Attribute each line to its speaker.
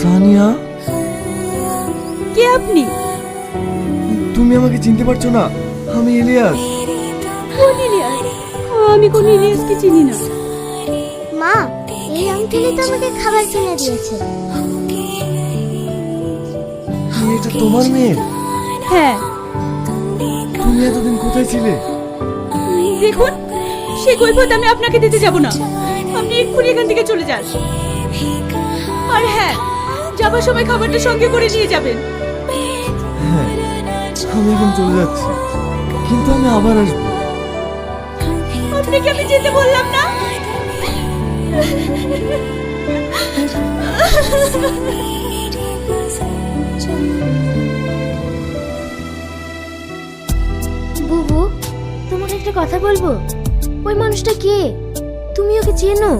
Speaker 1: সানিয়া,
Speaker 2: কে আপনি?
Speaker 1: তুমি আমাকে চিনতে পারছো না? আমি ইলিয়াস।
Speaker 2: কোন ইলিয়াস? আমি কোন ইলিয়াসকে চিনি না।
Speaker 3: মা, এই আঙ্কেলই তো আমাকে খাবার কিনে দিয়েছে।
Speaker 1: এটা তোমার মেয়ে?
Speaker 2: হ্যাঁ।
Speaker 1: তুমি এতদিন কোথায় ছিলে?
Speaker 2: দেখুন, সে কৈফিয়ত আমি আপনাকে দিতে যাব না। আপনি এক্ষুনি এখান থেকে চলে যান। আর হ্যাঁ, যাবার সময় খাবারটা সঙ্গে করে নিয়ে যাবেন।
Speaker 1: হ্যাঁ, আমি এখন চলে যাচ্ছি, কিন্তু আমি আবার আসবো।
Speaker 2: আপনাকে আমি যেতে বললাম না?
Speaker 3: বুবু, তোমাকে একটা কথা বলবো। ওই মানুষটা কে? তুমি ওকে চেনো?